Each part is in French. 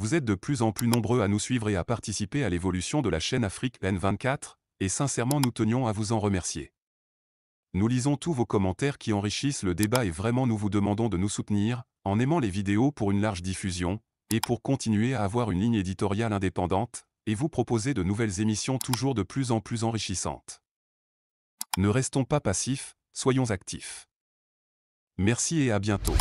Vous êtes de plus en plus nombreux à nous suivre et à participer à l'évolution de la chaîne Afrique N24, et sincèrement nous tenions à vous en remercier. Nous lisons tous vos commentaires qui enrichissent le débat et vraiment nous vous demandons de nous soutenir, en aimant les vidéos pour une large diffusion, et pour continuer à avoir une ligne éditoriale indépendante, et vous proposer de nouvelles émissions toujours de plus en plus enrichissantes. Ne restons pas passifs, soyons actifs. Merci et à bientôt.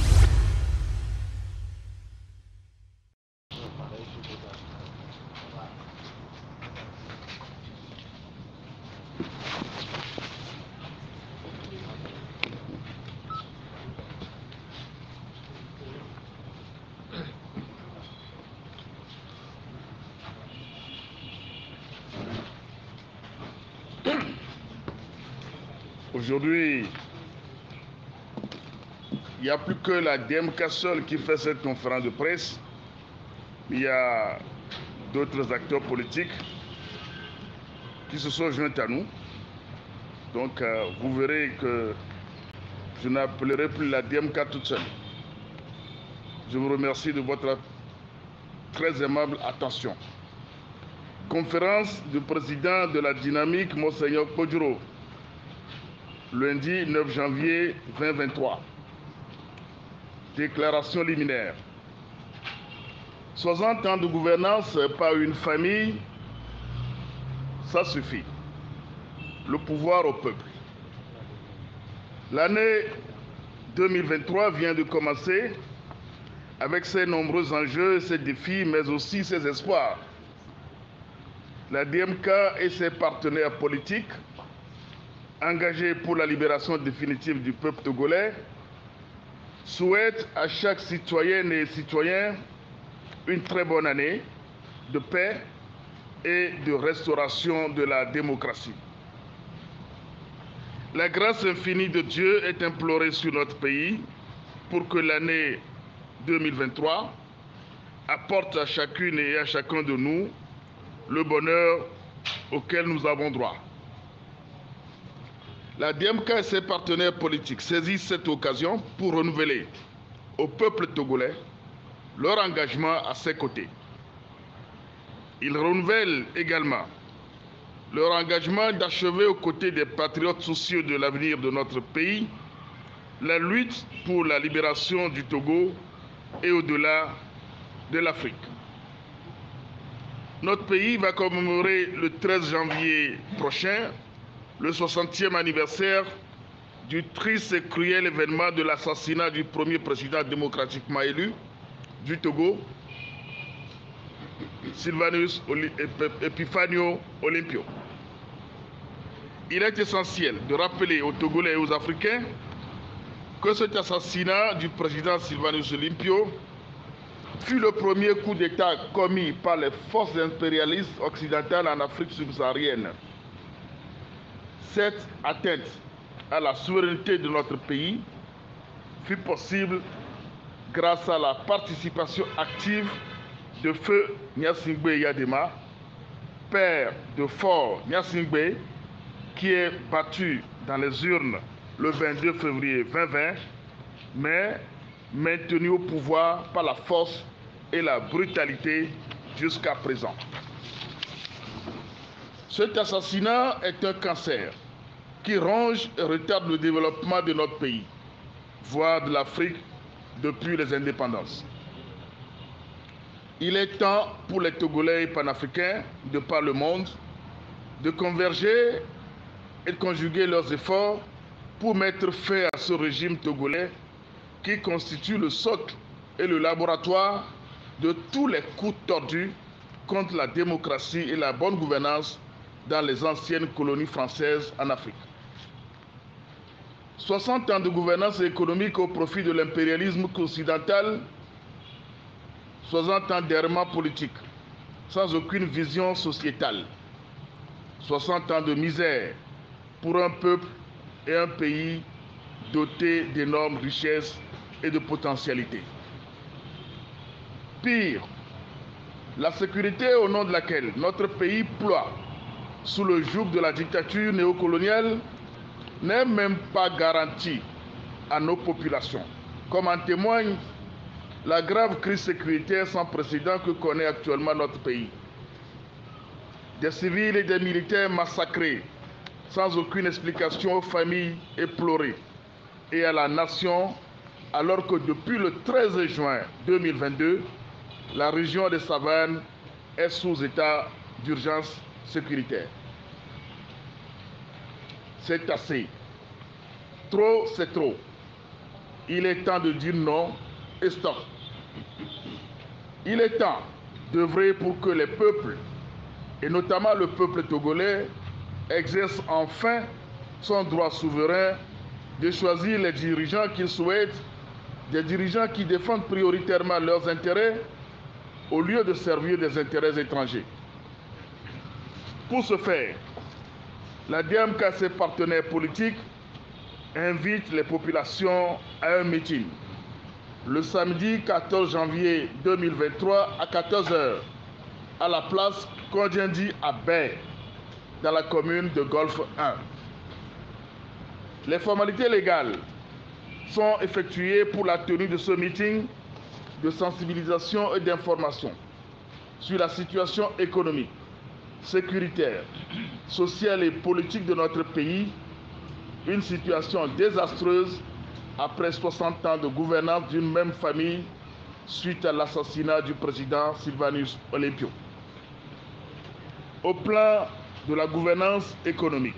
Aujourd'hui, il n'y a plus que la DMK seule qui fait cette conférence de presse. Il y a d'autres acteurs politiques qui se sont joints à nous. Donc, vous verrez que je n'appellerai plus la DMK toute seule. Je vous remercie de votre très aimable attention. Conférence du président de la dynamique, Monseigneur Kodjuro, lundi 9 janvier 2023. Déclaration liminaire. 60 ans de gouvernance par une famille, ça suffit. Le pouvoir au peuple. L'année 2023 vient de commencer avec ses nombreux enjeux, ses défis, mais aussi ses espoirs. La DMK et ses partenaires politiques, engagés pour la libération définitive du peuple togolais, souhaitent à chaque citoyenne et citoyen une très bonne année de paix et de restauration de la démocratie. La grâce infinie de Dieu est implorée sur notre pays pour que l'année 2023 apporte à chacune et à chacun de nous le bonheur auquel nous avons droit. La DMK et ses partenaires politiques saisissent cette occasion pour renouveler au peuple togolais leur engagement à ses côtés. Ils renouvellent également leur engagement d'achever aux côtés des patriotes soucieux de l'avenir de notre pays la lutte pour la libération du Togo et au-delà de l'Afrique. Notre pays va commémorer le 13 janvier prochain le 60e anniversaire du triste et cruel événement de l'assassinat du premier président démocratiquement élu du Togo, Sylvanus Epifanio Olympio. Il est essentiel de rappeler aux Togolais et aux Africains que cet assassinat du président Sylvanus Olympio fut le premier coup d'État commis par les forces impérialistes occidentales en Afrique subsaharienne. Cette atteinte à la souveraineté de notre pays fut possible grâce à la participation active de feu Gnassingbé Yadema, père de Faure Gnassingbé, qui est battu dans les urnes le 22 février 2020, mais maintenu au pouvoir par la force et la brutalité jusqu'à présent. Cet assassinat est un cancer qui ronge et retarde le développement de notre pays, voire de l'Afrique depuis les indépendances. Il est temps pour les Togolais et panafricains de par le monde de converger et de conjuguer leurs efforts pour mettre fin à ce régime togolais qui constitue le socle et le laboratoire de tous les coups tordus contre la démocratie et la bonne gouvernance dans les anciennes colonies françaises en Afrique. 60 ans de gouvernance économique au profit de l'impérialisme occidental, 60 ans d'errement politique, sans aucune vision sociétale, 60 ans de misère pour un peuple et un pays doté d'énormes richesses et de potentialités. Pire, la sécurité au nom de laquelle notre pays ploie sous le joug de la dictature néocoloniale n'est même pas garantie à nos populations, comme en témoigne la grave crise sécuritaire sans précédent que connaît actuellement notre pays. Des civils et des militaires massacrés sans aucune explication aux familles éplorées et à la nation, alors que depuis le 13 juin 2022, la région des Savanes est sous état d'urgence sécuritaire. C'est assez. Trop, c'est trop. Il est temps de dire non et stop. Il est temps d'œuvrer pour que les peuples, et notamment le peuple togolais, exerce enfin son droit souverain de choisir les dirigeants qu'ils souhaitent, des dirigeants qui défendent prioritairement leurs intérêts au lieu de servir des intérêts étrangers. Pour ce faire, la DMK et ses partenaires politiques invitent les populations à un meeting le samedi 14 janvier 2023 à 14 h à la place Kondiendi à Bay, dans la commune de Golfe 1. Les formalités légales sont effectuées pour la tenue de ce meeting de sensibilisation et d'information sur la situation économique, sécuritaire, sociale et politique de notre pays, une situation désastreuse après 60 ans de gouvernance d'une même famille suite à l'assassinat du président Sylvanus Olympio. Au plan de la gouvernance économique,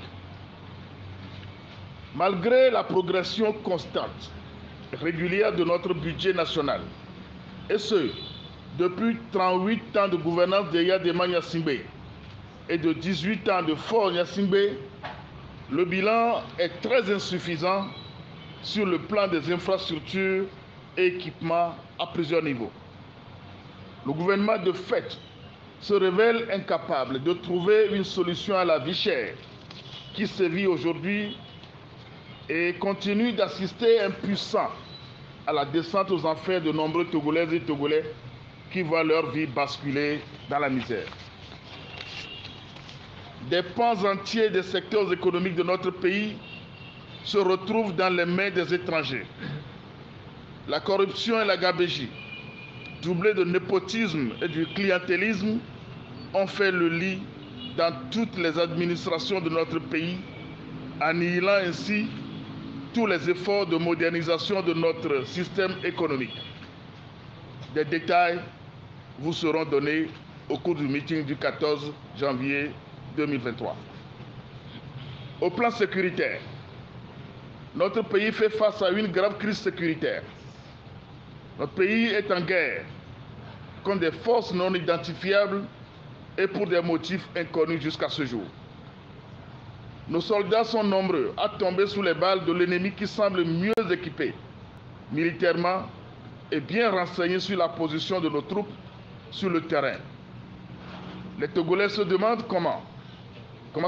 malgré la progression constante et régulière de notre budget national, et ce, depuis 38 ans de gouvernance de Yadema Gnassingbé et de 18 ans de Faure Gnassingbé, le bilan est très insuffisant sur le plan des infrastructures et équipements à plusieurs niveaux. Le gouvernement de fait se révèle incapable de trouver une solution à la vie chère qui sévit aujourd'hui et continue d'assister impuissant à la descente aux enfers de nombreux Togolaises et Togolais qui voient leur vie basculer dans la misère. Des pans entiers des secteurs économiques de notre pays se retrouvent dans les mains des étrangers. La corruption et la gabegie, doublées de népotisme et du clientélisme, ont fait le lit dans toutes les administrations de notre pays, annihilant ainsi tous les efforts de modernisation de notre système économique. Des détails vous seront donnés au cours du meeting du 14 janvier 2023. Au plan sécuritaire, notre pays fait face à une grave crise sécuritaire. Notre pays est en guerre contre des forces non identifiables et pour des motifs inconnus jusqu'à ce jour. Nos soldats sont nombreux à tomber sous les balles de l'ennemi qui semble mieux équipé militairement et bien renseigné sur la position de nos troupes sur le terrain. Les Togolais se demandent comment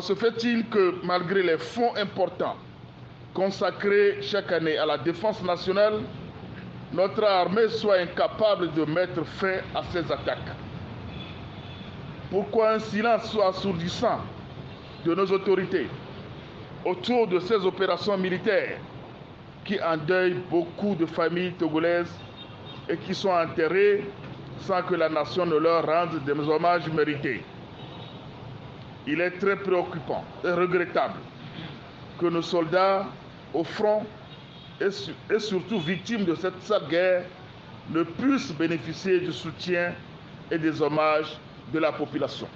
se fait-il que malgré les fonds importants consacrés chaque année à la défense nationale, notre armée soit incapable de mettre fin à ces attaques? Pourquoi un silence assourdissant de nos autorités autour de ces opérations militaires qui endeuillent beaucoup de familles togolaises et qui sont enterrées sans que la nation ne leur rende des hommages mérités? Il est très préoccupant et regrettable que nos soldats au front et surtout victimes de cette sale guerre ne puissent bénéficier du soutien et des hommages de la population.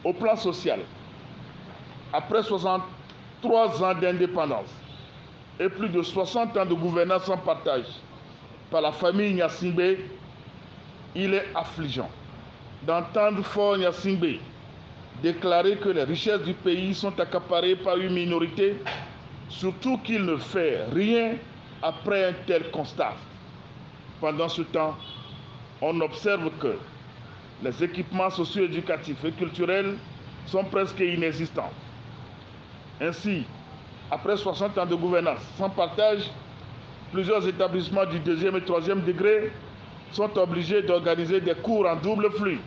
Au plan social, après 63 ans d'indépendance et plus de 60 ans de gouvernance en partage par la famille Gnassingbé, il est affligeant d'entendre Faure Gnassingbé déclarer que les richesses du pays sont accaparées par une minorité, surtout qu'il ne fait rien après un tel constat. Pendant ce temps, on observe que les équipements socio-éducatifs et culturels sont presque inexistants. Ainsi, après 60 ans de gouvernance sans partage, plusieurs établissements du 2e et 3e degré sont obligés d'organiser des cours en double flux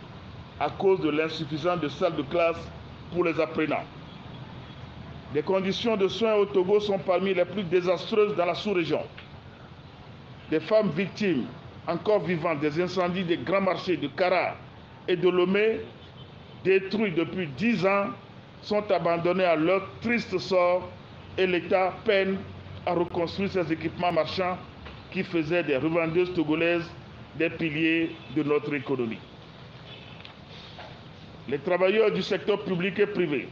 à cause de l'insuffisance de salles de classe pour les apprenants. Les conditions de soins au Togo sont parmi les plus désastreuses dans la sous-région. des femmes victimes encore vivantes des incendies des grands marchés de Kara et de Lomé, détruits depuis 10 ans, sont abandonnés à leur triste sort et l'État peine à reconstruire ces équipements marchands qui faisaient des revendeuses togolaises des piliers de notre économie. Les travailleurs du secteur public et privé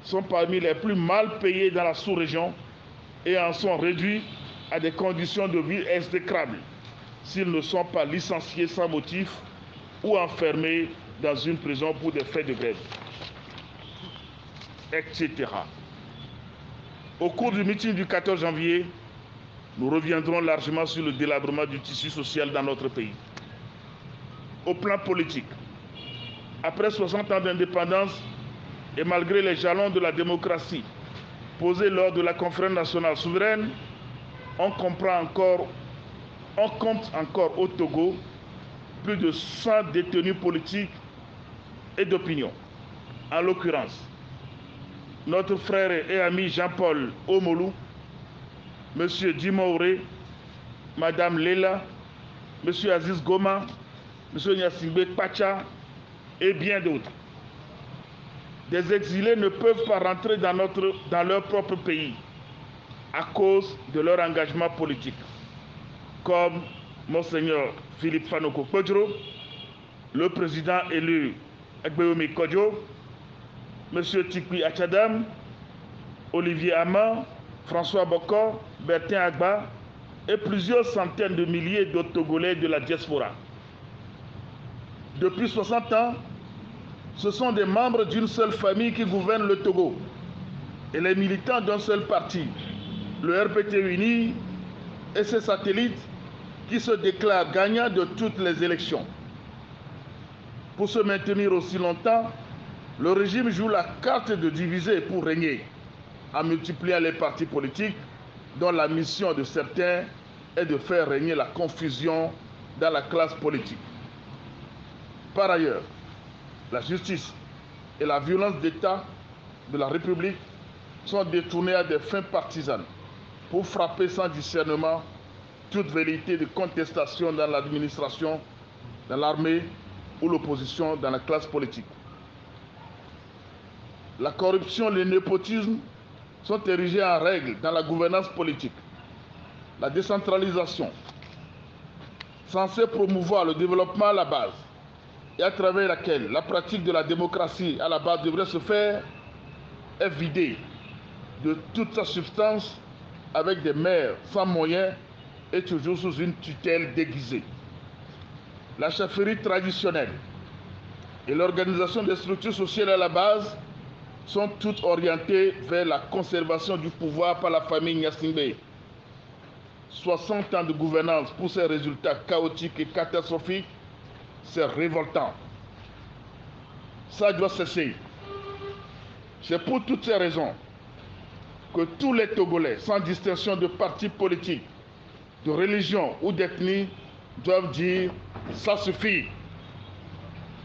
sont parmi les plus mal payés dans la sous-région et en sont réduits à des conditions de vie exécrables s'ils ne sont pas licenciés sans motif ou enfermés dans une prison pour des faits de grève, etc. Au cours du meeting du 14 janvier, nous reviendrons largement sur le délabrement du tissu social dans notre pays. Au plan politique, après 60 ans d'indépendance et malgré les jalons de la démocratie posés lors de la conférence nationale souveraine, on compte encore au Togo plus de 100 détenus politiques et d'opinion. En l'occurrence, notre frère et ami Jean-Paul Omolou, M. Dimouré, Mme Lela, M. Aziz Goma, M. Gnassingbé Pacha et bien d'autres. Des exilés ne peuvent pas rentrer dans leur propre pays à cause de leur engagement politique, comme Monseigneur Philippe Fanoko Kodjo, le président élu Egbeomi Kodjo, M. Tikwi Achadam, Olivier Ama, François Bokor, Bertin Agba et plusieurs centaines de milliers d'autres Togolais de la diaspora. Depuis 60 ans, ce sont des membres d'une seule famille qui gouvernent le Togo et les militants d'un seul parti, le RPT Uni et ses satellites, qui se déclarent gagnants de toutes les élections. Pour se maintenir aussi longtemps, le régime joue la carte de diviser pour régner, en multipliant les partis politiques dont la mission de certains est de faire régner la confusion dans la classe politique. Par ailleurs, la justice et la violence d'État de la République sont détournées à des fins partisanes pour frapper sans discernement toute vérité de contestation dans l'administration, dans l'armée ou l'opposition dans la classe politique. La corruption et le népotisme sont érigés en règle dans la gouvernance politique. La décentralisation, censée promouvoir le développement à la base et à travers laquelle la pratique de la démocratie à la base devrait se faire, est vidée de toute sa substance avec des maires sans moyens et toujours sous une tutelle déguisée. La chefferie traditionnelle et l'organisation des structures sociales à la base sont toutes orientées vers la conservation du pouvoir par la famille Gnassingbé. 60 ans de gouvernance pour ces résultats chaotiques et catastrophiques, c'est révoltant. Ça doit cesser. C'est pour toutes ces raisons que tous les Togolais, sans distinction de parti politique, de religion ou d'ethnie, doivent dire « ça suffit ».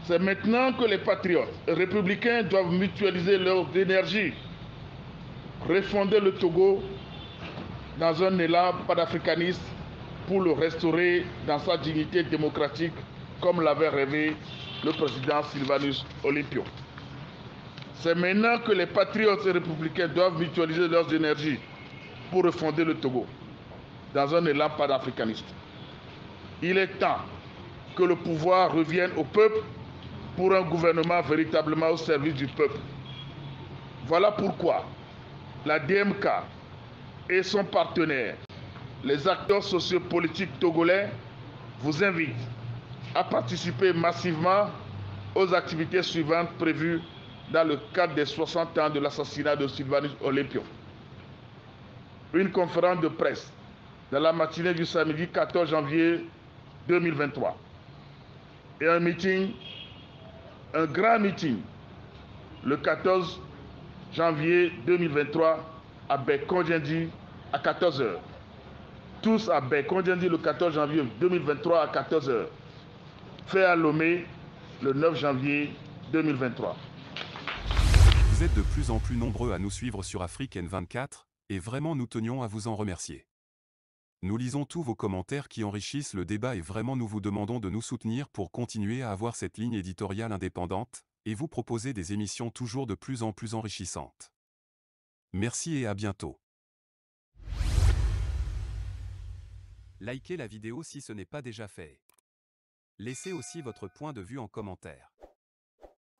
C'est maintenant que les patriotes et républicains doivent mutualiser leurs énergies, refonder le Togo dans un élan panafricaniste pour le restaurer dans sa dignité démocratique, comme l'avait rêvé le président Sylvanus Olympio. C'est maintenant que les patriotes et républicains doivent mutualiser leurs énergies pour refonder le Togo dans un élan panafricaniste. Il est temps que le pouvoir revienne au peuple pour un gouvernement véritablement au service du peuple. Voilà pourquoi la DMK et son partenaire, les acteurs sociopolitiques togolais, vous invitent à participer massivement aux activités suivantes prévues dans le cadre des 60 ans de l'assassinat de Sylvanus Olympio. Une conférence de presse dans la matinée du samedi 14 janvier 2023 et un grand meeting le 14 janvier 2023 à Bekondjendi à 14 h. Tous à Bekondjendi le 14 janvier 2023 à 14 h. Fait à Lomé le 9 janvier 2023. Vous êtes de plus en plus nombreux à nous suivre sur Afrique N24 et vraiment nous tenions à vous en remercier. Nous lisons tous vos commentaires qui enrichissent le débat et vraiment nous vous demandons de nous soutenir pour continuer à avoir cette ligne éditoriale indépendante, et vous proposer des émissions toujours de plus en plus enrichissantes. Merci et à bientôt. Likez la vidéo si ce n'est pas déjà fait. Laissez aussi votre point de vue en commentaire.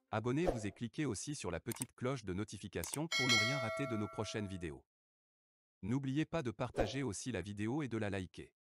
Abonnez-vous et cliquez aussi sur la petite cloche de notification pour ne rien rater de nos prochaines vidéos. N'oubliez pas de partager aussi la vidéo et de la liker.